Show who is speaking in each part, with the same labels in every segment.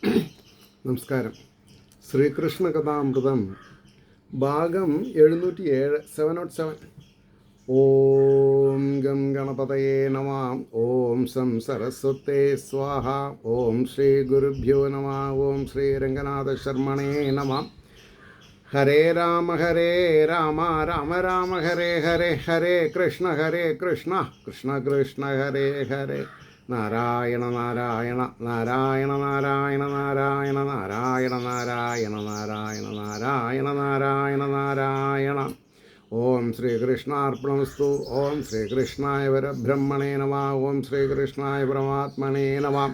Speaker 1: നമസ്കാരം. ശ്രീകൃഷ്ണ കഥാമൃതം ഭാഗം 707 707. ഓം ഗം ഗണപതയേ നമഃ. ഓം സം സരസ്വതേ സ്വാഹ. ഓം ശ്രീ ഗുരുഭ്യോ നമഃ. ഓം ശ്രീ രംഗനാഥ ശർമ്മണേ നമഃ. ഹരേ രാമ രാമ രാമ ഹരേ ഹരേ, ഹരേ കൃഷ്ണ കൃഷ്ണ കൃഷ്ണ ഹരേ ഹരേ. നാരായണ നാരായണ നാരായണ നാരായണ നാരായണ നാരായണ നാരായണ നാരായണ നാരായണ നാരായണ നാരായണ. ഓം ശ്രീകൃഷ്ണാർപ്പണമസ്തു. ഓം ശ്രീകൃഷ്ണായ പരബ്രഹ്മണേ നമഃ. ഓം ശ്രീകൃഷ്ണായ പരമാത്മനേ നമഃ.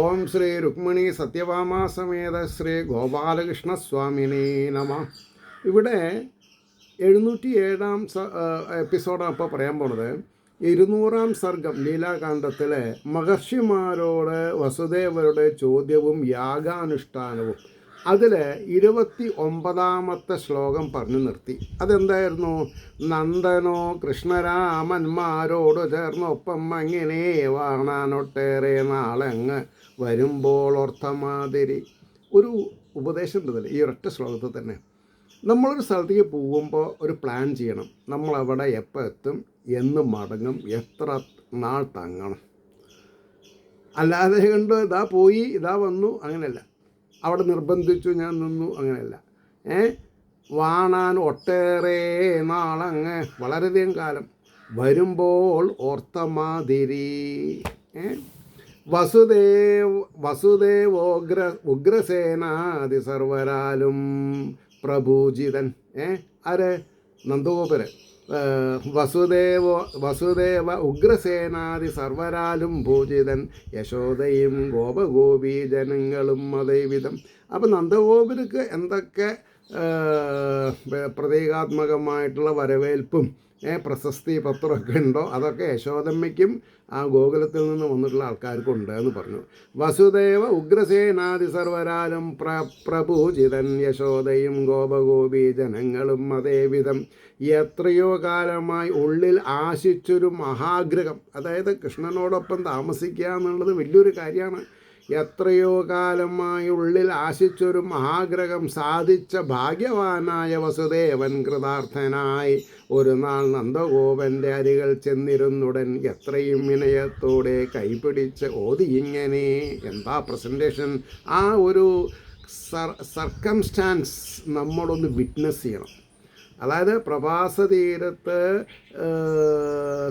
Speaker 1: ഓം ശ്രീ രുക്മിണി സത്യഭാമാ സമേത ശ്രീ ഗോപാലകൃഷ്ണസ്വാമിനേ നമഃ. ഇവിടെ 707 എപ്പിസോഡാണ് ഇപ്പോൾ പറയാൻ പോണത്. 200 സർഗം ലീലാകാന്ഡത്തിലെ മഹർഷിമാരോട് വസുദേവരുടെ ചോദ്യവും യാഗാനുഷ്ഠാനവും അതിൽ 29 ശ്ലോകം പറഞ്ഞു നിർത്തി. അതെന്തായിരുന്നു? നന്ദനോ കൃഷ്ണരാമന്മാരോട് ചേർന്നൊപ്പം അങ്ങനെ വാണാനൊട്ടേറെ നാളങ്ങ് വരുമ്പോൾ ഓർത്തമാതിരി ഒരു ഉപദേശം ഉണ്ടതിൽ ഈ ഒരൊറ്റ ശ്ലോകത്തിൽ തന്നെ. നമ്മളൊരു സ്ഥലത്തേക്ക് പോകുമ്പോൾ ഒരു പ്ലാൻ ചെയ്യണം. നമ്മളവിടെ എപ്പോൾ എത്തും, എന്ന് മടങ്ങും, എത്ര നാൾ തങ്ങണം. അല്ലാതെ കണ്ട് ഇതാ പോയി ഇതാ വന്നു അങ്ങനെയല്ല. അവിടെ നിർബന്ധിച്ചു ഞാൻ നിന്നു അങ്ങനെയല്ല. വാണാൻ ഒട്ടേറെ നാളങ്ങ് വളരെയധികം കാലം വരുമ്പോൾ ഓർത്തമാതിരി. വസുദേവോഗ്ര ഉഗ്രസേനാദി സർവരാലും പ്രഭൂജിതൻ. ആര്? നന്ദഗോപര്. വസുദേവ ഉഗ്രസേനാദി സർവരാലും പൂജിതൻ. യശോദയും ഗോപഗോപീ ജനങ്ങളും അതേവിധം. അപ്പം നന്ദഗോപർക്ക് എന്തൊക്കെ പ്രതീകാത്മകമായിട്ടുള്ള വരവേൽപ്പും പ്രശസ്തി പത്രമൊക്കെ ഉണ്ടോ അതൊക്കെ യശോദമ്മയ്ക്കും ആ ഗോകുലത്തിൽ നിന്ന് വന്നിട്ടുള്ള ആൾക്കാർക്കും ഉണ്ട് എന്ന് പറഞ്ഞു. വസുദേവ ഉഗ്രസേനാദി സർവരാലും പ്രഭൂജിതൻ. യശോദയും ഗോപഗോപീ ജനങ്ങളും അതേവിധം. എത്രയോ കാലമായി ഉള്ളിൽ ആശിച്ചൊരു മഹാഗ്രഹം, അതായത് കൃഷ്ണനോടൊപ്പം താമസിക്കുക എന്നുള്ളത് വലിയൊരു കാര്യമാണ്. എത്രയോ കാലമായി ഉള്ളിൽ ആശിച്ചൊരു മഹാഗ്രഹം സാധിച്ച ഭാഗ്യവാനായ വസുദേവൻ കൃതാർത്ഥനായി ഒരു നാൾ നന്ദഗോപൻ്റെ അരികൾ ചെന്നിരുന്നുടൻ എത്രയും വിനയത്തോടെ കൈപിടിച്ച് ഓതി ഇങ്ങനെ. എന്താ പ്രസൻറ്റേഷൻ! ആ ഒരു സർക്കംസ്റ്റാൻസ് നമ്മളൊന്ന് വിറ്റ്നസ് ചെയ്യണം. അതായത് പ്രഭാസ തീരത്ത്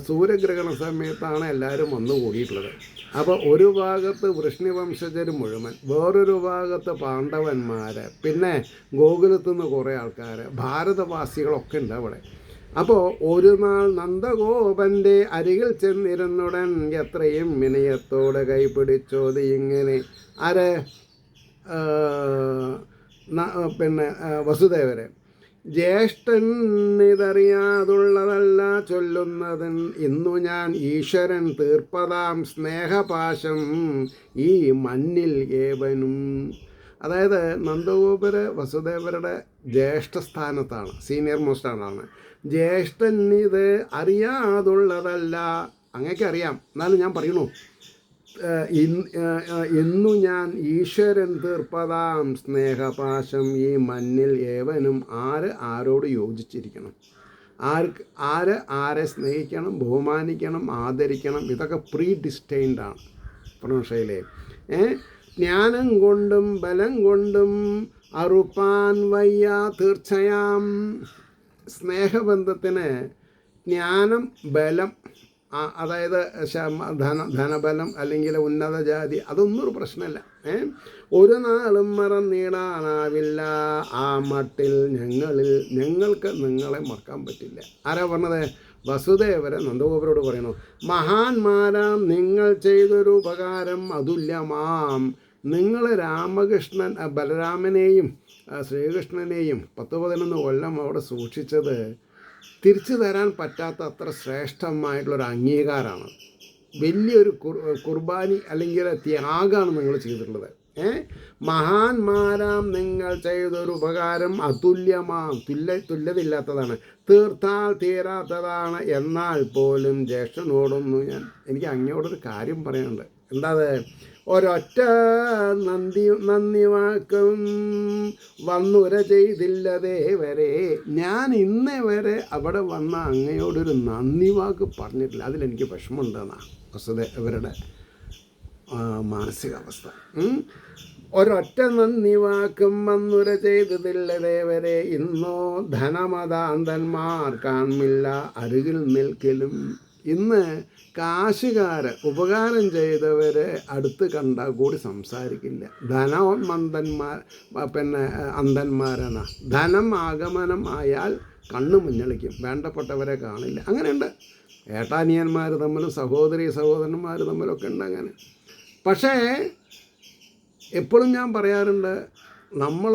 Speaker 1: സൂര്യഗ്രഹണ സമയത്താണ് എല്ലാവരും വന്നു കൂടിയിട്ടുള്ളത്. അപ്പോൾ ഒരു ഭാഗത്ത് വൃഷ്ണിവംശജർ മുഴുവൻ, വേറൊരു ഭാഗത്ത് പാണ്ഡവന്മാർ, പിന്നെ ഗോകുലത്തു നിന്ന് കുറേ ആൾക്കാർ, ഭാരതവാസികളൊക്കെ ഉണ്ട് അവിടെ. അപ്പോൾ ഒരു നാൾ നന്ദഗോപൻ്റെ അരികിൽ ചെന്നിരുന്നുടൻ എത്രയും വിനയത്തോടെ കൈപിടിച്ചോതി ഇങ്ങനെ. ആര്? പിന്നെ വസുദേവരെ. ജ്യേഷ്ഠൻ ഇതറിയാതുള്ളതല്ല ചൊല്ലുന്നതൻ, ഇന്നു ഞാൻ ഈശ്വരൻ തീർപ്പതാം സ്നേഹപാശം ഈ മണ്ണിൽ ഏവനും. അതായത് നന്ദഗോപര് വസുദേവരുടെ ജ്യേഷ്ഠസ്ഥാനത്താണ്, സീനിയർ മോസ്റ്റ് ആണ്. ജ്യേഷ്ഠൻ ഇത് അറിയാതുള്ളതല്ല, അങ്ങേക്ക് അറിയാം, എന്നാലും ഞാൻ പറയണു. ഇന്നു ഞാൻ ഈശ്വരൻ തീർപ്പതാം സ്നേഹപാശം ഈ മണ്ണിൽ ഏവനും. ആരോട് യോജിച്ചിരിക്കണം, ആരെ സ്നേഹിക്കണം, ബഹുമാനിക്കണം, ആദരിക്കണം, ഇതൊക്കെ പ്രീ ഡിസ്റ്റൈൻഡാണ് പ്രൊണൗൺസിയയിലെ. ജ്ഞാനം കൊണ്ടും ബലം കൊണ്ടും അറുപ്പാൻ വയ്യ തീർച്ചയാം. സ്നേഹബന്ധത്തിന് ജ്ഞാനം, ബലം, അതായത് ധനബലം അല്ലെങ്കിൽ ഉന്നത ജാതി, അതൊന്നും ഒരു പ്രശ്നമല്ല. ഒരു നാളും മറന്നിടാനാവില്ല ആ മട്ടിൽ ഞങ്ങൾക്ക് നിങ്ങളെ മറക്കാൻ പറ്റില്ല. ആരാ പറഞ്ഞത്? വസുദേവരെ നന്ദഗോപരോട് പറയുന്നു. മഹാന്മാരാം നിങ്ങൾ ചെയ്തൊരു ഉപകാരം അതുല്യമാം. നിങ്ങൾ ബലരാമനെയും ശ്രീകൃഷ്ണനെയും 10-11 കൊല്ലം അവിടെ സൂക്ഷിച്ചത് തിരിച്ചു തരാൻ പറ്റാത്ത അത്ര ശ്രേഷ്ഠമായിട്ടുള്ളൊരു അംഗീകാരമാണ്. വലിയൊരു കുർബാനി അല്ലെങ്കിൽ ത്യാഗമാണ് നിങ്ങൾ ചെയ്തിട്ടുള്ളത്. മഹാന്മാരാം നിങ്ങൾ ചെയ്തൊരു ഉപകാരം അതുല്യമാം, തുല്യതയില്ലാത്തതാണ്, തീർത്താൽ തീരാത്തതാണ്. എന്നാൽ പോലും ജ്യേഷ്ഠനോടൊന്നും എനിക്ക് അങ്ങയോടൊരു കാര്യം പറയാനുണ്ട്. എന്താ? ഒരൊറ്റ നന്ദി വാക്കും വന്നുര ചെയ്തില്ലതേ വരെ. ഞാൻ ഇന്നേ വരെ അവിടെ വന്ന അങ്ങയോടൊരു നന്ദി വാക്ക് പറഞ്ഞിട്ടില്ല. അതിലെനിക്ക് വിഷമമുണ്ടെന്നാണ് വസുദേവരുടെ മാനസികാവസ്ഥ. ഒരൊറ്റ നന്ദി വാക്കും വന്നുര ചെയ്തതില്ലതേ വരെ. ഇന്നോ ധനമതാന്തന്മാർ കാൺമില്ല അരുകിൽ നിൽക്കലും. ഇന്ന് കാശുകാര് ഉപകാരം ചെയ്തവരെ അടുത്ത് കണ്ടാൽ കൂടി സംസാരിക്കില്ല. ധനമന്തന്മാർ അന്ധന്മാരെന്നാ. ധനം ആഗമനം ആയാൽ കണ്ണു മുന്നളിക്കും, വേണ്ടപ്പെട്ടവരെ കാണില്ല. അങ്ങനെയുണ്ട്. ഏട്ടാനിയന്മാർ തമ്മിലും സഹോദരന്മാർ തമ്മിലൊക്കെ ഉണ്ട് അങ്ങനെ. പക്ഷേ എപ്പോഴും ഞാൻ പറയാറുണ്ട്, നമ്മൾ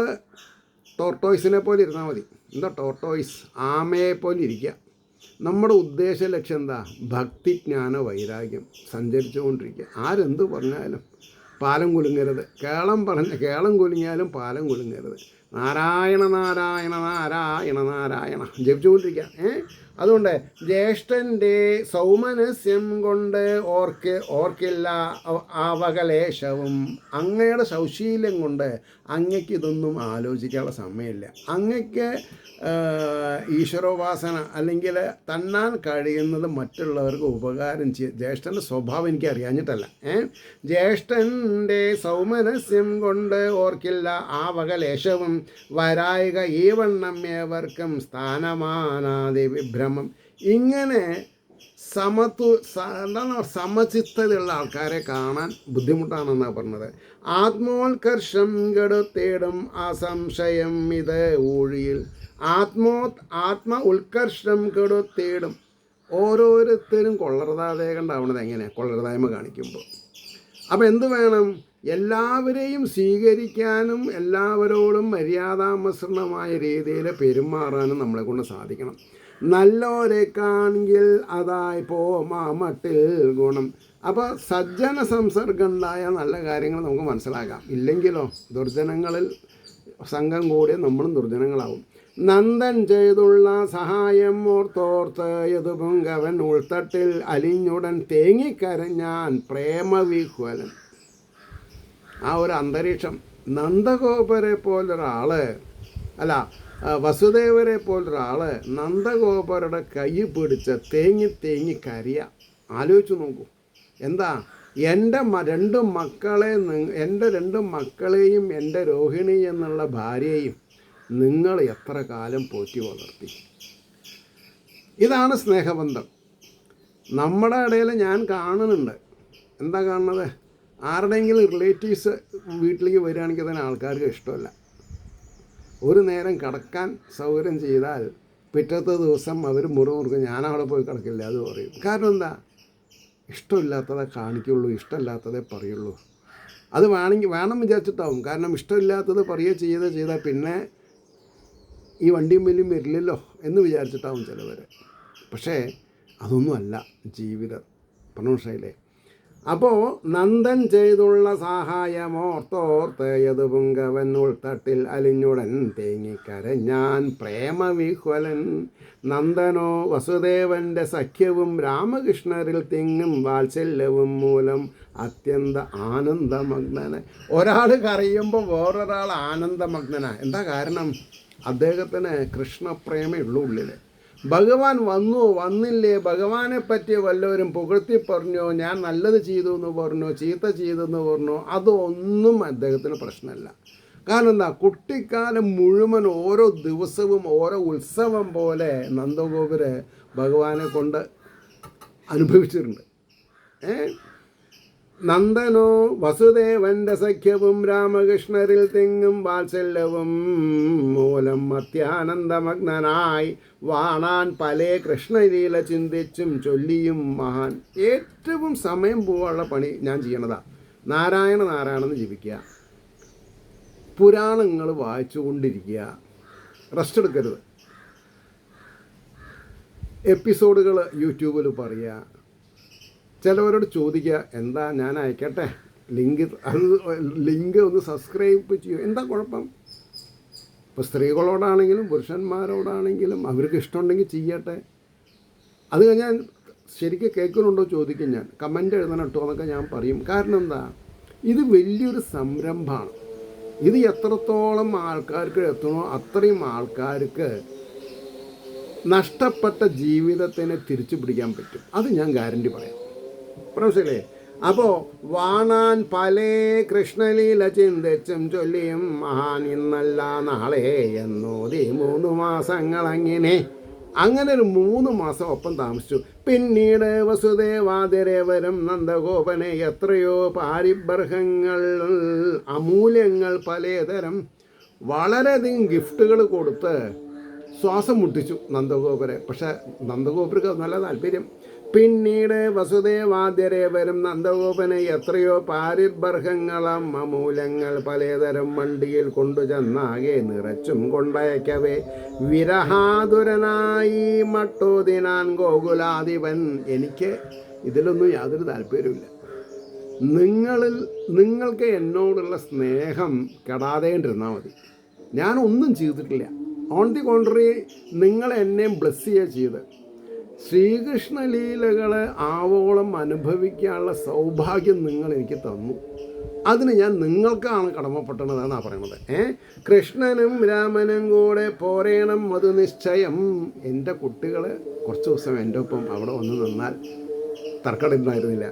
Speaker 1: ടോർട്ടോയ്സിനെ പോലെ ഇരുന്നാൽ മതി. എന്താ ടോർട്ടോയ്സ്? ആമയെ പോലെ ഇരിക്കുക. നമ്മുടെ ഉദ്ദേശ ലക്ഷ്യം എന്താ? ഭക്തി, ജ്ഞാന, വൈരാഗ്യം. സഞ്ചരിച്ചുകൊണ്ടിരിക്കുക. ആരെന്ത് പറഞ്ഞാലും പാലം കുലുങ്ങരുത്. കേളം കുലുങ്ങിയാലും പാലം കുലുങ്ങരുത്. നാരായണ നാരായണ നാരായണ നാരായണ ജപിച്ചുകൊണ്ടിരിക്കുക. അതുകൊണ്ട് ജ്യേഷ്ഠൻ്റെ സൗമനസ്യം കൊണ്ട് ഓർക്കില്ല അവകലേശവും. അങ്ങയുടെ സൗശീല്യം കൊണ്ട് അങ്ങയ്ക്ക് ഇതൊന്നും ആലോചിക്കാനുള്ള സമയമില്ല. അങ്ങയ്ക്ക് ഈശ്വരോപാസന അല്ലെങ്കിൽ തന്നാൻ കഴിയുന്നത് മറ്റുള്ളവർക്ക് ഉപകാരം ചെയ്യുക. ജ്യേഷ്ഠൻ്റെ സ്വഭാവം എനിക്ക് അറിയാഞ്ഞിട്ടല്ല. ജ്യേഷ്ഠൻ്റെ സൗമനസ്യം കൊണ്ട് ഓർക്കില്ല ആവകലേശവും. വരായിക ഈ വണ്ണം ഏവർക്കും സ്ഥാനമാനാദി വിഭ്രമം. ഇങ്ങനെ സമചിത്തതയുള്ള ആൾക്കാരെ കാണാൻ ബുദ്ധിമുട്ടാണെന്നാണ് പറഞ്ഞത്. ആത്മോത്കർഷം കെടുത്തേടും അസംശയം ഇത് ഊഴിയിൽ. ആത്മ ഉത്കർഷം കെടുത്തേടും. ഓരോരുത്തരും കൊള്ളരുതാതെ കണ്ടാവണത് എങ്ങനെ? കൊള്ളരുതായ്മ കാണിക്കുമ്പോൾ. അപ്പോൾ എന്ത് വേണം? എല്ലാവരെയും സ്വീകരിക്കാനും എല്ലാവരോടും മര്യാദാമസൃണമായ രീതിയിൽ പെരുമാറാനും നമ്മളെ കൊണ്ട് സാധിക്കണം. നല്ലോരെ കാണെങ്കിൽ അതായി പോമാമട്ടിൽ ഗുണം. അപ്പോൾ സജ്ജന സംസർഗം ഉണ്ടായ നല്ല കാര്യങ്ങൾ നമുക്ക് മനസ്സിലാക്കാം. ഇല്ലെങ്കിലോ ദുർജനങ്ങളിൽ സംഘം കൂടിയ നമ്മളും ദുർജനങ്ങളാവും. നന്ദൻ ചെയ്തുള്ള സഹായം ഓർത്തോർത്ത് യതുപുങ്കവൻ ഉൾത്തട്ടിൽ അലിഞ്ഞുടൻ തേങ്ങിക്കരഞ്ഞാൻ പ്രേമവിഹ്വലൻ. ആ ഒരു അന്തരീക്ഷം. നന്ദഗോപരെ പോലൊരാൾ വസുദേവരെ പോലൊരാൾ നന്ദഗോപരുടെ കൈ പിടിച്ച് തേങ്ങി കരയ. ആലോചിച്ച് നോക്കൂ. എന്താ? എൻ്റെ രണ്ട് മക്കളെയും എൻ്റെ രോഹിണി എന്നുള്ള ഭാര്യയെയും നിങ്ങൾ എത്ര കാലം പോറ്റി വളർത്തി. ഇതാണ് സ്നേഹബന്ധം. നമ്മുടെ ഇടയിൽ ഞാൻ കാണുന്നുണ്ട്. എന്താ കാണുന്നത്? ആരുടെയെങ്കിലും റിലേറ്റീവ്സ് വീട്ടിലേക്ക് വരികയാണെങ്കിൽ തന്നെ ആൾക്കാർക്ക് ഇഷ്ടമല്ല. ഒരു നേരം കിടക്കാൻ സൗകര്യം ചെയ്താൽ പിറ്റത്തെ ദിവസം അവർ മുറുമുറുക്കും. ഞാനവിടെ പോയി കിടക്കില്ല അത് പറയും. കാരണം എന്താ? ഇഷ്ടമില്ലാത്തതേ കാണിക്കുള്ളൂ, ഇഷ്ടമില്ലാത്തതേ പറയുള്ളൂ. അത് വേണം വിചാരിച്ചിട്ടാവും. കാരണം ഇഷ്ടമില്ലാത്തത് പറയുക ചെയ്താൽ പിന്നെ ഈ വണ്ടിയും വലിയും വരില്ലല്ലോ എന്ന് വിചാരിച്ചിട്ടാവും ചിലവർ. പക്ഷേ അതൊന്നുമല്ല ജീവിതം. പ്രൊണൗൺസയിലെ. അപ്പോൾ നന്ദൻ ചെയ്തുള്ള സഹായമോർത്തോർത്ത് യതുപുങ്കവൻ ഉൾത്തട്ടിൽ അലിഞ്ഞുടൻ തേങ്ങിക്കരഞ്ഞാൻ പ്രേമവിഹ്വലൻ. നന്ദനോ വസുദേവൻ്റെ സഖ്യവും രാമകൃഷ്ണരിൽ തിങ്ങും വാത്സല്യവും മൂലം അത്യന്ത ആനന്ദമഗ്നന്. ഒരാൾ കരയുമ്പോൾ വേറൊരാൾ ആനന്ദമഗ്നനാണ്. എന്താ കാരണം? അദ്ദേഹത്തിന് കൃഷ്ണപ്രേമേ ഉള്ളൂ ഉള്ളിൽ. ഭഗവാൻ വന്നില്ലേ, ഭഗവാനെ പറ്റി വല്ലവരും പുകഴ്ത്തി പറഞ്ഞോ, ഞാൻ നല്ലത് ചെയ്തു എന്ന് പറഞ്ഞോ, ചീത്ത ചെയ്തെന്ന് പറഞ്ഞോ, അതൊന്നും അദ്ദേഹത്തിന് പ്രശ്നമല്ല. കാരണം എന്താ? കുട്ടിക്കാലം മുഴുവൻ ഓരോ ദിവസവും ഓരോ ഉത്സവം പോലെ നന്ദഗോപുര് ഭഗവാനെ കൊണ്ട് അനുഭവിച്ചിട്ടുണ്ട്. നന്ദനോ വസുദേവൻ്റെ സഖ്യവും രാമകൃഷ്ണരിൽ തിങ്ങും വാത്സല്യവും മൂലം അത്യാനന്ദമഗ്നനായി വാണാൻ പലേ കൃഷ്ണലീല ചിന്തിച്ചും ചൊല്ലിയും മഹാൻ. ഏറ്റവും സമയം പോകാനുള്ള പണി ഞാൻ ചെയ്യണതാ. നാരായണ നാരായണെന്ന് ജപിക്കുക, പുരാണങ്ങൾ വായിച്ചുകൊണ്ടിരിക്കുക, റെസ്റ്റ് എടുക്കരുത്. എപ്പിസോഡുകൾ യൂട്യൂബിൽ പറയുക. ചിലവരോട് ചോദിക്കുക, എന്താ ഞാൻ അയക്കട്ടെ ലിങ്ക് ഒന്ന് സബ്സ്ക്രൈബ് ചെയ്യും, എന്താ കുഴപ്പം? ഇപ്പോൾ സ്ത്രീകളോടാണെങ്കിലും പുരുഷന്മാരോടാണെങ്കിലും അവർക്ക് ഇഷ്ടമുണ്ടെങ്കിൽ ചെയ്യട്ടെ. അത് കഴിഞ്ഞാൽ ശരിക്കും കേൾക്കുന്നുണ്ടോ ചോദിക്കും. ഞാൻ കമൻ്റ് എഴുതണം കേട്ടോ എന്നൊക്കെ ഞാൻ പറയും. കാരണം എന്താ? ഇത് വലിയൊരു സംരംഭമാണ്. ഇത് എത്രത്തോളം ആൾക്കാർക്ക് എത്തണോ അത്രയും ആൾക്കാർക്ക് നഷ്ടപ്പെട്ട ജീവിതത്തിനെ തിരിച്ചു പിടിക്കാൻ പറ്റും. അത് ഞാൻ ഗ്യാരണ്ടി പറയാം. പ്രൊഫസറേ, അപ്പോൾ വാണാൻ പലേ കൃഷ്ണലീല ചിന്തിച്ചും ചൊല്ലിയും മഹാൻ ഇന്നല്ല നാളെ എന്നോതി 3 മാസങ്ങൾ അങ്ങനെ ഒരു 3 മാസം ഒപ്പം താമസിച്ചു. പിന്നീട് വസുദേവാതിരേവരും നന്ദഗോപനെ എത്രയോ പാരിബർഹങ്ങൾ, അമൂല്യങ്ങൾ, പലതരം വളരെയധികം ഗിഫ്റ്റുകൾ കൊടുത്ത് ശ്വാസം മുട്ടിച്ചു നന്ദഗോപരെ. പക്ഷെ നന്ദഗോപർക്ക് നല്ല താല്പര്യം. പിന്നീട് വസുദേവാദ്യരേവരും നന്ദഗോപനെ എത്രയോ പാരിബർഹങ്ങളും അമൂല്യങ്ങൾ പലതരം വണ്ടിയിൽ കൊണ്ടുചെന്നാകെ നിറച്ചും കൊണ്ടയക്കവേ വിരഹാതുരനായി മട്ടോദിനാൻ ഗോകുലാധിപൻ. എനിക്ക് ഇതിലൊന്നും യാതൊരു താല്പര്യമില്ല. നിങ്ങൾക്ക് എന്നോടുള്ള സ്നേഹം കെടാതേണ്ടിരുന്നാൽ മതി. ഞാനൊന്നും ചെയ്തിട്ടില്ല. ഓൺ ദി കോൺട്രറി, നിങ്ങൾ എന്നെ ബ്ലെസ് ചെയ്യുക ചെയ്ത് ശ്രീകൃഷ്ണ ലീലകൾ ആവോളം അനുഭവിക്കാനുള്ള സൗഭാഗ്യം നിങ്ങൾ എനിക്ക് തന്നു. അതിന് ഞാൻ നിങ്ങൾക്കാണ് കടമപ്പെട്ടതെന്നാണ് പറയണത്. കൃഷ്ണനും രാമനും കൂടെ പോരേണം അത് നിശ്ചയം. എൻ്റെ കുട്ടികൾ കുറച്ച് ദിവസം എൻ്റെ ഒപ്പം അവിടെ വന്ന് നിന്നാൽ തർക്കമുണ്ടായിരുന്നില്ല.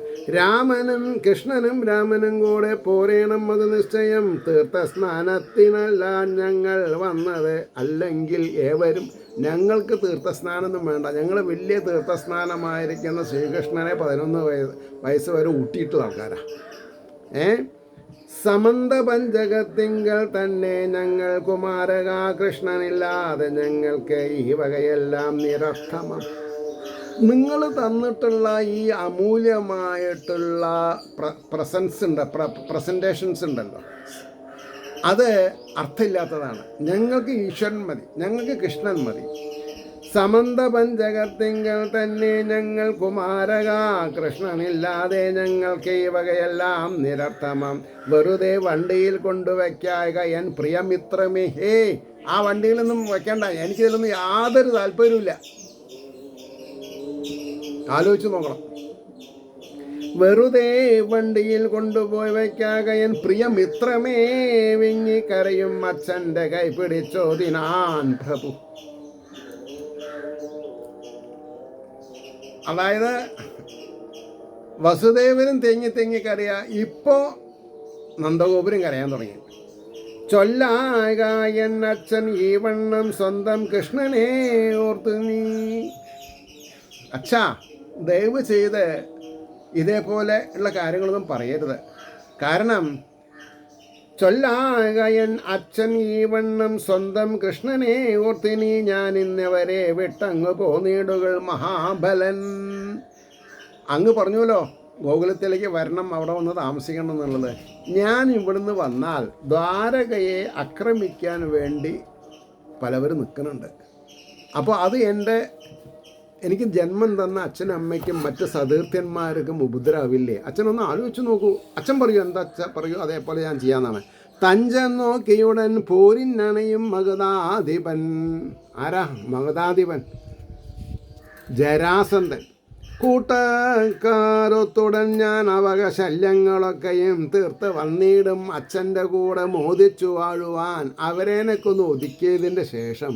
Speaker 1: കൃഷ്ണനും രാമനും കൂടെ പോരേണം അത് നിശ്ചയം. തീർത്ഥസ്നാനത്തിനല്ല ഞങ്ങൾ വന്നത്, അല്ലെങ്കിൽ ഏവരും. ഞങ്ങൾക്ക് തീർത്ഥസ്നാനമൊന്നും വേണ്ട. ഞങ്ങൾ വലിയ തീർത്ഥസ്നാനമായിരിക്കുന്ന ശ്രീകൃഷ്ണനെ 11 വയസ്സ് വരെ ഊട്ടിയിട്ടുള്ള ആൾക്കാരാണ്. സമന്ത പഞ്ചകത്തിങ്കൽ തന്നെ ഞങ്ങൾ കുമാരക കൃഷ്ണനില്ലാതെ ഞങ്ങൾക്ക് ഈ വകയെല്ലാം നിരർത്ഥമാണ്. നിങ്ങൾ തന്നിട്ടുള്ള ഈ അമൂല്യമായിട്ടുള്ള പ്രസൻറ്റേഷൻസ് ഉണ്ടല്ലോ, അത് അർത്ഥമില്ലാത്തതാണ്. ഞങ്ങൾക്ക് ഈശ്വരൻ മതി, ഞങ്ങൾക്ക് കൃഷ്ണൻ മതി. സമന്ത പഞ്ചകത്തിങ്കൽ തന്നെ ഞങ്ങൾ കുമാരക കൃഷ്ണനില്ലാതെ ഞങ്ങൾക്ക് ഈ വകയെല്ലാം നിരർത്ഥമം. വെറുതെ വണ്ടിയിൽ കൊണ്ടുവയ്ക്കാക എൻ പ്രിയമിത്രമേ. ആ വണ്ടിയിലൊന്നും വയ്ക്കണ്ട, എനിക്കിതിലൊന്നും യാതൊരു താല്പര്യമില്ല. ആലോചിച്ച് നോക്കണം. വെറുതെ വണ്ടിയിൽ കൊണ്ടുപോയി വയ്ക്കാകയൻ പ്രിയമിത്രമേ വിങ്ങിക്കരയും അച്ഛൻ്റെ കൈ പിടിച്ചോദിനാൻ പ്രഭു. അതായത് വസുദേവനും തെങ്ങി കരയാ. ഇപ്പോൾ നന്ദഗോപുരം കരയാൻ തുടങ്ങി. ചൊല്ലായൻ അച്ഛൻ ഈ വണ്ണം സ്വന്തം കൃഷ്ണനെ ഓർത്ത് നീ. അച്ഛാ, ദയവ് ചെയ്ത് ഇതേപോലെ ഉള്ള കാര്യങ്ങളൊന്നും പറയരുത്. കാരണം ചൊല്ലാകയൻ അച്ഛൻ ഈ വണ്ണം സ്വന്തം കൃഷ്ണനെ ഓർത്തിനി ഞാൻ ഇന്നവരെ വിട്ടങ്ങ് പോന്നീടുകൾ മഹാബലൻ. അങ്ങ് പറഞ്ഞുവല്ലോ ഗോകുലത്തിലേക്ക് വരണം, അവിടെ വന്ന് താമസിക്കണം എന്നുള്ളത്. ഞാൻ ഇവിടുന്ന് വന്നാൽ ദ്വാരകയെ ആക്രമിക്കാൻ വേണ്ടി പലവരും നിൽക്കുന്നുണ്ട്. അപ്പോൾ അത് എനിക്ക് ജന്മം തന്ന അച്ഛനും അമ്മയ്ക്കും മറ്റ് സതീർത്ഥ്യന്മാർക്കും ഉപദ്രവില്ലേ? അച്ഛനൊന്ന് ആലോചിച്ച് നോക്കൂ. അച്ഛൻ പറയൂ, എന്താ അച്ഛൻ പറയൂ, അതേപോലെ ഞാൻ ചെയ്യാന്നാണ്. തഞ്ചൻ നോക്കിയുടൻ പോരിനണയും മഗധാധിപൻ. ആരാ മഗധാധിപൻ? ജരാസന്ധൻ. കൂട്ടക്കാരൊത്തുടൻ ഞാൻ അവകശല്യങ്ങളൊക്കെയും തീർത്ത് വന്നിടും അച്ഛൻ്റെ കൂടെ മോദിച്ചു വാഴുവാൻ. അവരേനൊക്കെ ഒതുക്കിയതിൻ്റെ ശേഷം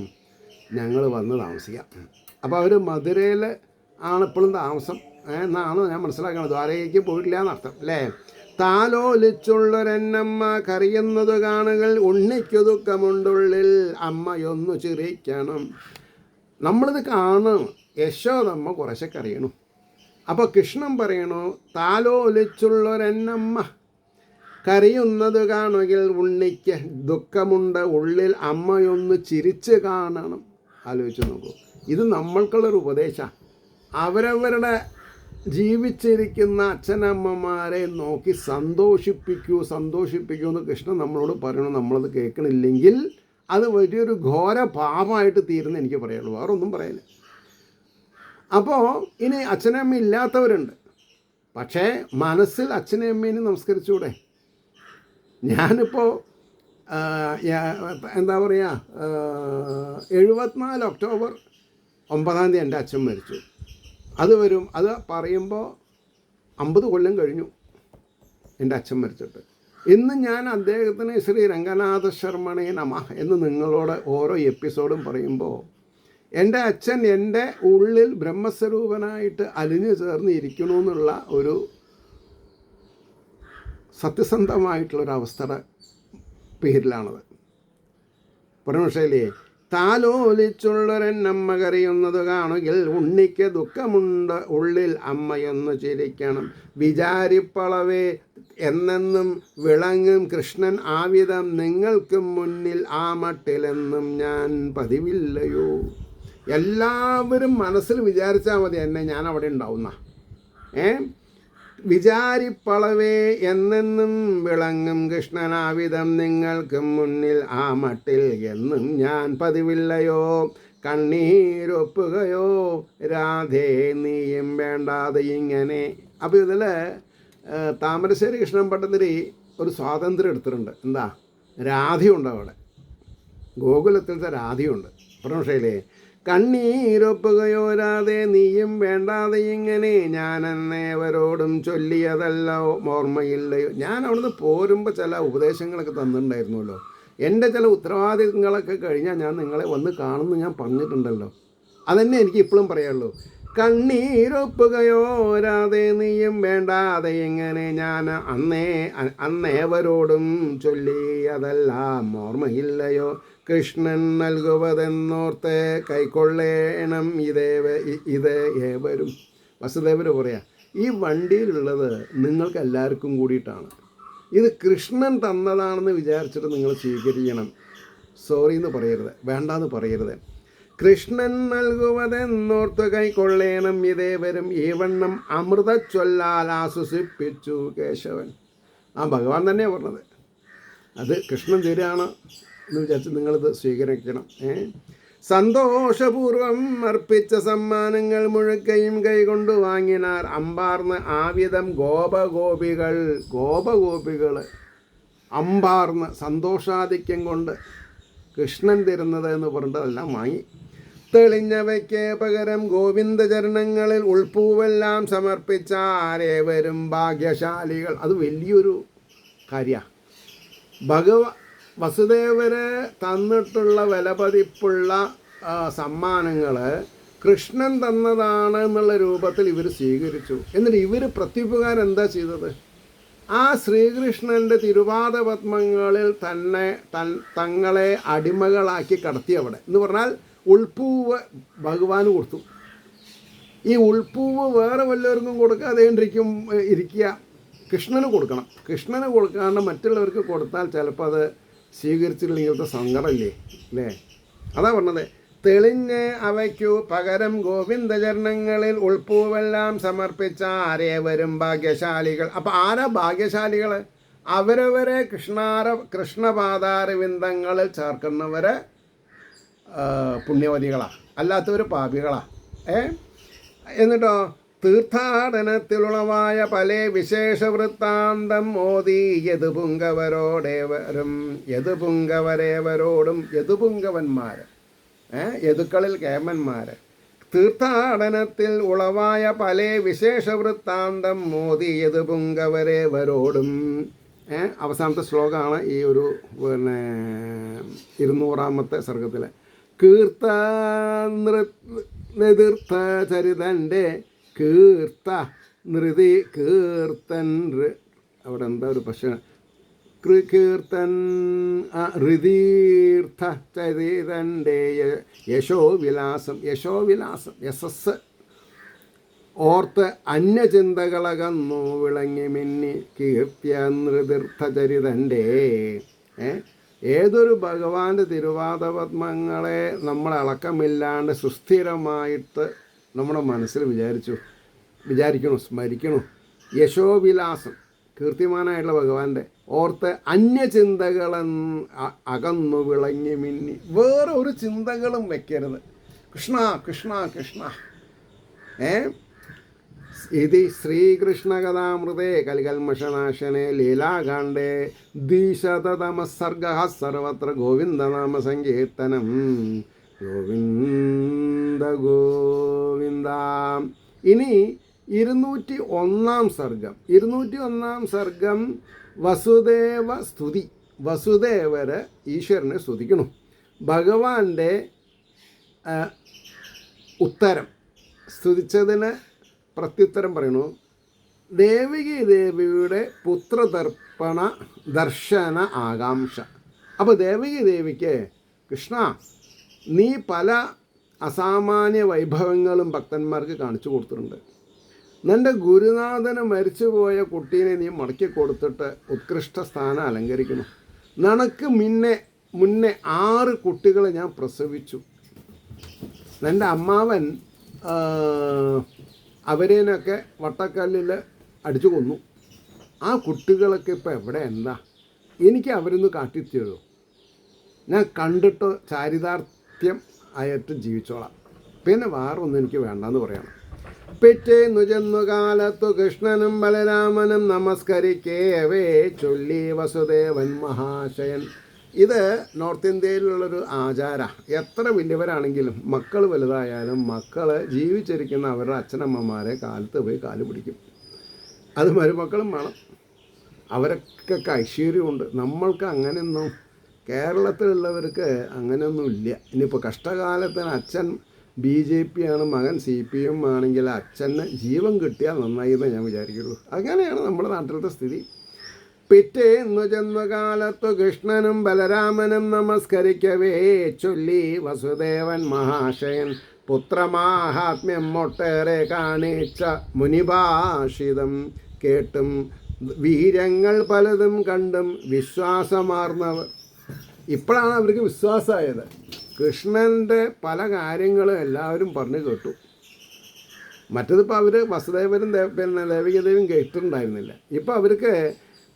Speaker 1: ഞങ്ങൾ വന്ന് താമസിക്കാം. അപ്പോൾ അവർ മധുരയിൽ ആണ് ഇപ്പോഴും താമസം എന്നാണ് ഞാൻ മനസ്സിലാക്കുന്നത്. ദ്വാരകയ്ക്ക് പോയിട്ടില്ല എന്നർത്ഥം അല്ലേ? താലോലിച്ചുള്ളൊരെന്നമ്മ കറിയുന്നത് കാണുകൾ ഉണ്ണിക്കു ദുഃഖമുണ്ടുള്ളിൽ അമ്മയൊന്നു ചിരിക്കണം. നമ്മളിത് കാണണം. യശോദമ്മ കുറേശ്ശെ കറിയണം. അപ്പോൾ കൃഷ്ണൻ പറയണു, താലോലിച്ചുള്ളൊരെന്നമ്മ കരയുന്നത് കാണുകിൽ ഉണ്ണിക്ക് ദുഃഖമുണ്ട് ഉള്ളിൽ അമ്മയൊന്ന് ചിരിച്ച് കാണണം. ആലോചിച്ച് നോക്കൂ. ഇത് നമ്മൾക്കുള്ളൊരു ഉപദേശമാണ്. അവരവരുടെ ജീവിച്ചിരിക്കുന്ന അച്ഛനമ്മമാരെ നോക്കി സന്തോഷിപ്പിക്കൂ എന്ന് കൃഷ്ണൻ നമ്മളോട് പറയണം. നമ്മളത് കേൾക്കണില്ലെങ്കിൽ അത് വലിയൊരു ഘോര പാപമായിട്ട് തീരുന്ന എനിക്ക് പറയുള്ളൂ, വേറെ ഒന്നും പറയില്ല. അപ്പോൾ ഇനി അച്ഛനമ്മ ഇല്ലാത്തവരുണ്ട്, പക്ഷേ മനസ്സിൽ അച്ഛനെയും അമ്മേനും നമസ്കരിച്ചൂടെ? ഞാനിപ്പോൾ എന്താ പറയുക, 74 ഒക്ടോബർ 9 എൻ്റെ അച്ഛൻ മരിച്ചു. അത് പറയുമ്പോൾ 50 കൊല്ലം കഴിഞ്ഞു. എൻ്റെ അച്ഛൻ മരിച്ചിട്ട്. ഇന്ന് ഞാൻ അദ്ദേഹത്തിന് ശ്രീ രംഗനാഥ ശർമ്മണേ നമഃ എന്ന് നിങ്ങളോട് ഓരോ എപ്പിസോഡും പറയുമ്പോൾ എൻ്റെ അച്ഛൻ എൻ്റെ ഉള്ളിൽ ബ്രഹ്മസ്വരൂപനായിട്ട് അലിഞ്ഞു ചേർന്ന് ഇരിക്കണമെന്നുള്ള ഒരു സത്യസന്ധമായിട്ടുള്ളൊരവസ്ഥയുടെ പേരിലാണത്. പറഞ്ഞേ താലോലിച്ചുള്ളൊരെന്നമ്മ കരയുന്നത് കാണുകിൽ ഉണ്ണിക്ക് ദുഃഖമുണ്ട് ഉള്ളിൽ അമ്മയൊന്നു ചിരിക്കണം. വിചാരിപ്പളവേ എന്നെന്നും വിളങ്ങും കൃഷ്ണൻ ആവിധം നിങ്ങൾക്കും മുന്നിൽ ആ മട്ടിലെന്നും ഞാൻ പതിവില്ലയോ. എല്ലാവരും മനസ്സിൽ വിചാരിച്ചാൽ മതി എന്നെ ഞാൻ അവിടെ ഉണ്ടാവുന്ന. വിചാരിപ്പളവേ എന്നെന്നും വിളങ്ങും കൃഷ്ണനാവിധം നിങ്ങൾക്കും മുന്നിൽ ആ മട്ടിൽ എന്നും ഞാൻ പതിവില്ലയോ. കണ്ണീരൊപ്പുകയോ രാധേ നീയും വേണ്ടാതെ ഇങ്ങനെ. അപ്പോൾ ഇതിൽ താമരശ്ശേരി കൃഷ്ണൻ പട്ടതിരി ഒരു സ്വാതന്ത്ര്യം എടുത്തിട്ടുണ്ട്. എന്താ? രാധയുണ്ട് അവിടെ, ഗോകുലത്തിലത്തെ രാധയുണ്ട്. പ്രമോഷയിലേ കണ്ണീരൊപ്പുകയോ രാധേ നീയും വേണ്ടാതെ ഇങ്ങനെ ഞാനെന്നേവരോടും ചൊല്ലിയതല്ല ഓർമ്മയില്ലയോ. ഞാൻ അവിടുന്ന് പോരുമ്പോൾ ചില ഉപദേശങ്ങളൊക്കെ തന്നിട്ടുണ്ടായിരുന്നല്ലോ. എൻ്റെ ചില ഉത്തരവാദിത്തങ്ങളൊക്കെ കഴിഞ്ഞാൽ ഞാൻ നിങ്ങളെ വന്ന് കാണുമെന്ന് ഞാൻ പറഞ്ഞിട്ടുണ്ടല്ലോ. അതന്നെ എനിക്ക് ഇപ്പോഴും പറയാനുള്ളൂ. കണ്ണീരൊപ്പുകയോ രാധേ നീയും വേണ്ടാതെ ഇങ്ങനെ ഞാൻ അന്നേവരോടും ചൊല്ലിയതെല്ലാം ഓർമ്മയില്ലയോ. കൃഷ്ണൻ നൽകുവതെന്നോർത്ത് കൈക്കൊള്ളേണം ഇത് ഏവരും. വസുദേവർ പറയാ ഈ വണ്ടിയിലുള്ളത് നിങ്ങൾക്ക് എല്ലാവർക്കും കൂടിയിട്ടാണ്. ഇത് കൃഷ്ണൻ തന്നതാണെന്ന് വിചാരിച്ചിട്ട് നിങ്ങൾ സ്വീകരിക്കണം. സോറി എന്ന് പറയരുത്, വേണ്ടാന്ന് പറയരുത്. കൃഷ്ണൻ നൽകുവതെന്നോർത്ത് കൈക്കൊള്ളേണം ഇതേവരും ഈ വണ്ണം അമൃത ചൊല്ലാൽ ആശ്വസിപ്പിച്ചു കേശവൻ. ആ ഭഗവാൻ തന്നെയാണ് പറഞ്ഞത്. അത് കൃഷ്ണൻ തരികയാണ് എന്ന് വിചാരിച്ച് നിങ്ങളിത് സ്വീകരിക്കണം. സന്തോഷപൂർവം അർപ്പിച്ച സമ്മാനങ്ങൾ മുഴുക്കയും കൈകൊണ്ട് വാങ്ങിനാർ അമ്പാർന്ന് ആവിധം ഗോപഗോപികൾ അമ്പാർന്ന് സന്തോഷാധിക്യം കൊണ്ട് കൃഷ്ണൻ തരുന്നത് എന്ന് പറഞ്ഞതെല്ലാം വാങ്ങി. തെളിഞ്ഞവയ്ക്ക് പകരം ഗോവിന്ദചരണങ്ങളിൽ ഉൾപ്പൂവെല്ലാം സമർപ്പിച്ച ആരേവരും ഭാഗ്യശാലികൾ. അത് വലിയൊരു കാര്യമാണ്. വസുദേവര് തന്നിട്ടുള്ള വിലപതിപ്പുള്ള സമ്മാനങ്ങൾ കൃഷ്ണൻ തന്നതാണ് എന്നുള്ള രൂപത്തിൽ ഇവർ സ്വീകരിച്ചു. എന്നിട്ട് ഇവർ പ്രത്യുപകാരം എന്താ ചെയ്തത്? ആ ശ്രീകൃഷ്ണൻ്റെ തിരുപാദപത്മങ്ങളിൽ തങ്ങളെ അടിമകളാക്കി കടത്തി. അവിടെ എന്ന് പറഞ്ഞാൽ ഉൾപ്പൂവ് ഭഗവാന് കൊടുത്തു. ഈ ഉൾപ്പൂവ് വേറെ വല്ലവർക്കും കൊടുക്കാതെ ഇരിക്കുക, കൃഷ്ണന് കൊടുക്കണം. കൃഷ്ണന് കൊടുക്കാണ്ട് മറ്റുള്ളവർക്ക് കൊടുത്താൽ ചിലപ്പോൾ അത് സ്വീകരിച്ചില്ലെങ്കിൽ സങ്കടമില്ലേ അല്ലേ? അതാ പറഞ്ഞത്. തെളിഞ്ഞ് അവയ്ക്കു പകരം ഗോവിന്ദചരണങ്ങളിൽ ഉൾപ്പൂവെല്ലാം സമർപ്പിച്ച ആരേവരും ഭാഗ്യശാലികൾ. അപ്പം ആരാ ഭാഗ്യശാലികൾ? അവരവരെ കൃഷ്ണപാദാരവിന്ദങ്ങളിൽ ചേർക്കുന്നവരെ പുണ്യവതികളാണ്, അല്ലാത്തവർ പാപികളാണ്. എന്നിട്ടോ തീർത്ഥാടനത്തിലുളവായ പല വിശേഷ വൃത്താന്തം മോദി യദുപുങ്കവരേവരോടും യദുപുങ്കവന്മാർ, യദുക്കളിൽ കേമന്മാർ. തീർത്ഥാടനത്തിൽ ഉളവായ പല വിശേഷ വൃത്താന്തം മോദി യദുപുങ്കവരേവരോടും. അവസാനത്തെ ശ്ലോകമാണ് ഈ ഒരു 200-ാമത്തെ സർഗത്തിലെ. കീർത്ത ചരിതൻ്റെ കീർത്തൻ അവിടെ എന്താ ഒരു പക്ഷേ കീർത്തൻ ഹൃദീർത്ഥ ചരിതൻ്റെ യശോവിലാസം യശസ് ഓർത്ത് അന്യചിന്തകളകന്നു വിളങ്ങി മിന്നി കീർത്തിയ നൃതീർത്ഥ ചരിതൻ്റെ. ഏതൊരു ഭഗവാന്റെ തിരുവാദപത്മങ്ങളെ നമ്മൾ അളക്കമില്ലാണ്ട് സുസ്ഥിരമായിട്ട് നമ്മുടെ മനസ്സിൽ വിചാരിക്കണം, സ്മരിക്കണം. യശോവിലാസം കീർത്തിമാനായിട്ടുള്ള ഭഗവാന്റെ ഓർത്ത് അന്യചിന്തകളെന്ന് അകന്നു വിളങ്ങി മിന്നി. വേറെ ഒരു ചിന്തകളും വെക്കരുത്. കൃഷ്ണ കൃഷ്ണ കൃഷ്ണ. ഇതി ശ്രീകൃഷ്ണകഥാമൃതേ കലികൽമഷനാശനെ ലീലാകാണ്ഡേ ദ്വിശതതമസർഗഃ സർവത്ര ഗോവിന്ദനാമ സങ്കീർത്തനം. ഗോവിന്ദ ഗോവിന്ദ. ഇനി 201 സർഗം 201 സർഗം വസുദേവ സ്തുതി. വസുദേവര് ഈശ്വരനെ സ്തുതിക്കണം. ഭഗവാന്റെ ഉത്തരം സ്തുതിച്ചതിന് പ്രത്യുത്തരം പറയണു. ദേവികി ദേവിയുടെ പുത്രതർപ്പണ ദർശന ആകാംക്ഷ. അപ്പോൾ ദേവികി ദേവിക്ക് കൃഷ്ണ നീ പല അസാമാന്യ വൈഭവങ്ങളും ഭക്തന്മാർക്ക് കാണിച്ചു കൊടുത്തിട്ടുണ്ട്. നിൻ്റെ ഗുരുനാഥന് മരിച്ചുപോയ കുട്ടീനെ നീ മടക്കി കൊടുത്തിട്ട് ഉത്കൃഷ്ട സ്ഥാനം അലങ്കരിക്കണം. നിനക്ക് മുന്നേ 6 കുട്ടികളെ ഞാൻ പ്രസവിച്ചു. എൻ്റെ അമ്മാവൻ അവരേനൊക്കെ വട്ടക്കല്ലിൽ അടിച്ചു കൊന്നു. ആ കുട്ടികളൊക്കെ ഇപ്പോൾ എവിടെ? എന്താ എനിക്ക് അവരൊന്ന് കാട്ടിത്തരുമോ? ഞാൻ കണ്ടിട്ട് ചാരിതാർത്ഥ്യം ആയിട്ട് ജീവിച്ചോളാം. പിന്നെ വേറൊന്നും എനിക്ക് വേണ്ടെന്ന് പറയണം. പിറ്റേന്നു ചെന്നു കാലത്തു കൃഷ്ണനും ബലരാമനും നമസ്കരിക്കേവേ ചൊല്ലി വസുദേവൻ മഹാശയൻ. ഇത് നോർത്ത് ഇന്ത്യയിലുള്ളൊരു ആചാര. എത്ര വലിയവരാണെങ്കിലും മക്കൾ വലുതായാലും മക്കൾ ജീവിച്ചിരിക്കുന്ന അവരുടെ അച്ഛനമ്മമാരെ കാലത്ത് പോയി കാല് പിടിക്കും. അത് മരുമക്കളും വേണം. അവരൊക്കെ ഐശ്വര്യമുണ്ട്. നമ്മൾക്ക് അങ്ങനെയൊന്നും, കേരളത്തിലുള്ളവർക്ക് അങ്ങനെയൊന്നും ഇല്ല. ഇനിയിപ്പോൾ കഷ്ടകാലത്തിന് അച്ഛൻ BJP ആണ്, മകൻ CPM ആണെങ്കിൽ അച്ഛന് ജീവൻ കിട്ടിയാൽ നന്നായി എന്ന് ഞാൻ വിചാരിക്കുള്ളൂ. അങ്ങനെയാണ് നമ്മുടെ നാട്ടിലത്തെ സ്ഥിതി. പിറ്റേന്നു ചെന്ന കാലത്തു കൃഷ്ണനും ബലരാമനും നമസ്കരിക്കവേ ചൊല്ലി വസുദേവൻ മഹാശയൻ പുത്രമാഹാത്മ്യം ഒട്ടേറെ കാണിച്ച മുനിഭാഷിതം കേട്ടും വീര്യങ്ങൾ പലതും കണ്ടും വിശ്വാസമാർന്നവർ. ഇപ്പോഴാണ് അവർക്ക് വിശ്വാസമായത്. കൃഷ്ണൻ്റെ പല കാര്യങ്ങളും എല്ലാവരും പറഞ്ഞു കേട്ടു. മറ്റതിപ്പോൾ അവർ വസുദേവരും ദേവികദേവിയും കേട്ടിട്ടുണ്ടായിരുന്നില്ല. ഇപ്പോൾ അവർക്ക്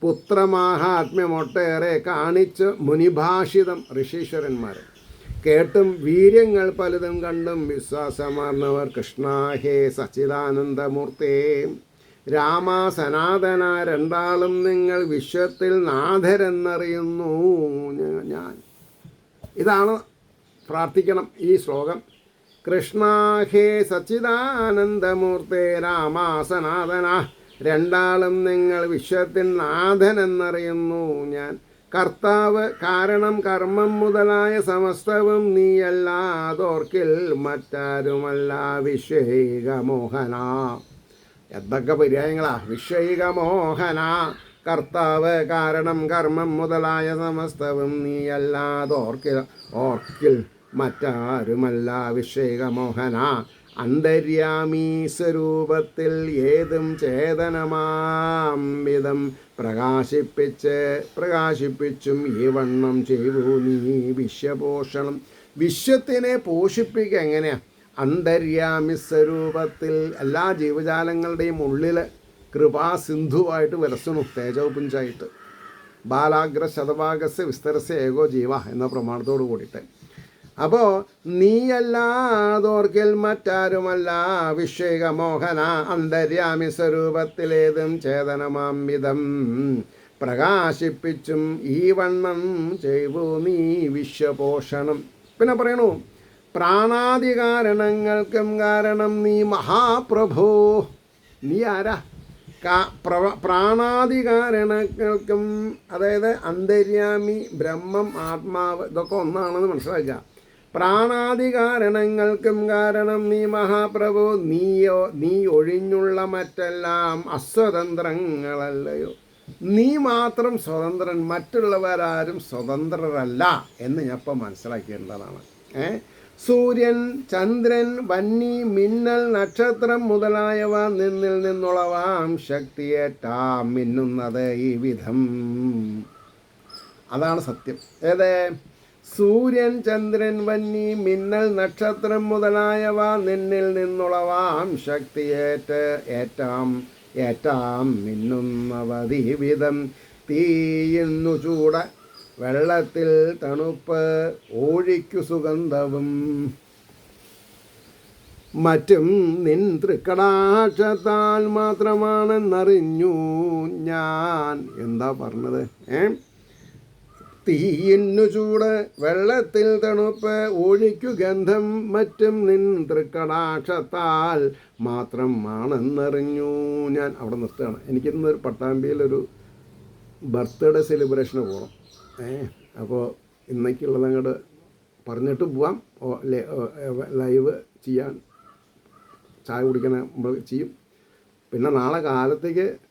Speaker 1: പുത്രമാഹാത്മ്യം ഒട്ടേറെ കാണിച്ച് മുനിഭാഷിതം ഋഷീശ്വരന്മാർ കേട്ടും വീര്യങ്ങൾ പലതും കണ്ടും വിശ്വാസമാർന്നവർ. കൃഷ്ണ ഹേ സച്ചിദാനന്ദമൂർത്തേ രാമ സനാതന രണ്ടാളും നിങ്ങൾ വിശ്വത്തിൽ നാഥരെന്നറിയുന്നു ഞാൻ. ഇതാണ് പ്രാർത്ഥിക്കണം ഈ ശ്ലോകം. കൃഷ്ണ ഹേ സച്ചിദാനന്ദമൂർത്തേ രാമ സനാതന രണ്ടാളും നിങ്ങൾ വിശ്വത്തിൽ നാഥനെന്നറിയുന്നു ഞാൻ. കർത്താവ് കാരണം കർമ്മം മുതലായ സമസ്തവും നീയല്ലാതോർക്കിൽ മറ്റാരുമല്ല വിശ്വൈക മോഹന. എന്തൊക്കെ പര്യായങ്ങളാ! വിശ്വൈക മോഹന കർത്താവ് കാരണം കർമ്മം മുതലായ സമസ്തവും നീയല്ലാതോർക്കിൽ മറ്റാരുമല്ല വിശ്വൈക മോഹന. അന്തര്യാമീ സ്വരൂപത്തിൽ ഏതും ചേതനമാം വിധം പ്രകാശിപ്പിച്ചും ഈ വണ്ണം ചെയ്യൂ നീ വിശ്വപോഷണം. വിശ്വത്തിനെ പോഷിപ്പിക്കുക എങ്ങനെയാ? അന്തര്യാമി സ്വരൂപത്തിൽ എല്ലാ ജീവജാലങ്ങളുടെയും ഉള്ളിൽ കൃപാസിന്ധുവായിട്ട് വിലസണു, തേജോപുഞ്ചായിട്ട്. ബാലാഗ്ര ശതഭാഗസ് വിസ്തരസ് ഏകോ ജീവ എന്ന പ്രമാണത്തോട് കൂടിയിട്ട്. അപ്പോൾ നീയല്ലാതോർക്കിൽ മറ്റാരുമല്ല വിശ്വൈക മോഹന അന്തര്യാമി സ്വരൂപത്തിലേതും ചേതനമാം വിധം പ്രകാശിപ്പിച്ചും ഈ വണ്ണം ചെയ്യൂ നീ വിശ്വപോഷണം. പിന്നെ പറയണു പ്രാണാദി കാരണങ്ങൾക്കും കാരണം നീ മഹാപ്രഭോ. നീ ആരാ? പ്രാണാദി കാരണങ്ങൾക്കും, അതായത് അന്തര്യാമി ബ്രഹ്മം ആത്മാവ് ഇതൊക്കെ ഒന്നാണെന്ന് മനസ്സിലാക്കുക. പ്രാണാദി കാരണങ്ങൾക്കും കാരണം നീ മഹാപ്രഭു. നീ ഒഴിഞ്ഞുള്ള മറ്റെല്ലാം അസ്വതന്ത്രങ്ങളല്ലയോ. നീ മാത്രം സ്വതന്ത്രൻ, മറ്റുള്ളവരാരും സ്വതന്ത്രരല്ല എന്ന് ഞാൻ ഇപ്പം മനസ്സിലാക്കിയേണ്ടതാണ്. സൂര്യൻ, ചന്ദ്രൻ, വന്നി, മിന്നൽ, നക്ഷത്രം മുതലായവ നിന്നിൽ നിന്നുളവാം ശക്തിയേറ്റാം മിന്നുന്നത് ഈ വിധം. അതാണ് സത്യം. ഏത്? സൂര്യൻ, ചന്ദ്രൻ, വന്നി, മിന്നൽ, നക്ഷത്രം മുതലായവ നിന്നിൽ നിന്നുളവാം ശക്തിയേറ്റാം മിന്നുന്നവതീ വിധം. തീയുന്നു ചൂട, വെള്ളത്തിൽ തണുപ്പ്, ഓഴിക്കു സുഗന്ധവും മറ്റും നിൻ തൃക്കടാക്ഷത്താൽ മാത്രമാണെന്നറിഞ്ഞു ഞാൻ. എന്താ പറഞ്ഞത്? തീയിന്നു ചൂട് വെള്ളത്തിൽ തണുപ്പ് ഒഴിക്കു ഗന്ധം മറ്റും നിൻ തൃക്കടാക്ഷത്താൽ മാത്രം ആണെന്നറിഞ്ഞു ഞാൻ. അവിടെ നിർത്തുകയാണ്. എനിക്കിന്നൊരു പട്ടാമ്പിയിലൊരു ബർത്ത്ഡേ സെലിബ്രേഷന് പോകണം. അപ്പോൾ ഇന്നേക്കുള്ളത് അങ്ങോട്ട് പറഞ്ഞിട്ട് പോവാം. ലൈവ് ചെയ്യാൻ ചായ കുടിക്കണ നമ്മൾ ചെയ്യും. പിന്നെ നാളെ കാലത്തേക്ക്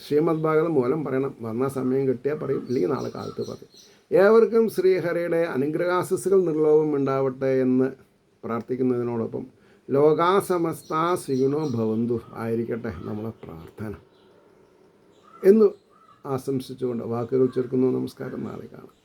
Speaker 1: ശ്രീമദ് ഭാഗവതം മൂലം പറയണം. വന്ന സമയം കിട്ടിയാൽ പറയും, ഇല്ലെങ്കിൽ നാളെ കാലത്ത് പറയും. ഏവർക്കും ശ്രീഹരിയുടെ അനുഗ്രഹാശിസുകൾ നിർലോഭം ഉണ്ടാവട്ടെ എന്ന് പ്രാർത്ഥിക്കുന്നതിനോടൊപ്പം ലോകാസമസ്ത സുഖിനോ ഭവന്തു ആയിരിക്കട്ടെ നമ്മളെ പ്രാർത്ഥന എന്ന് ആശംസിച്ചുകൊണ്ട് വാക്കുകൾ ചുരുക്കുന്നു. നമസ്കാരം. നാളെ കാണാം.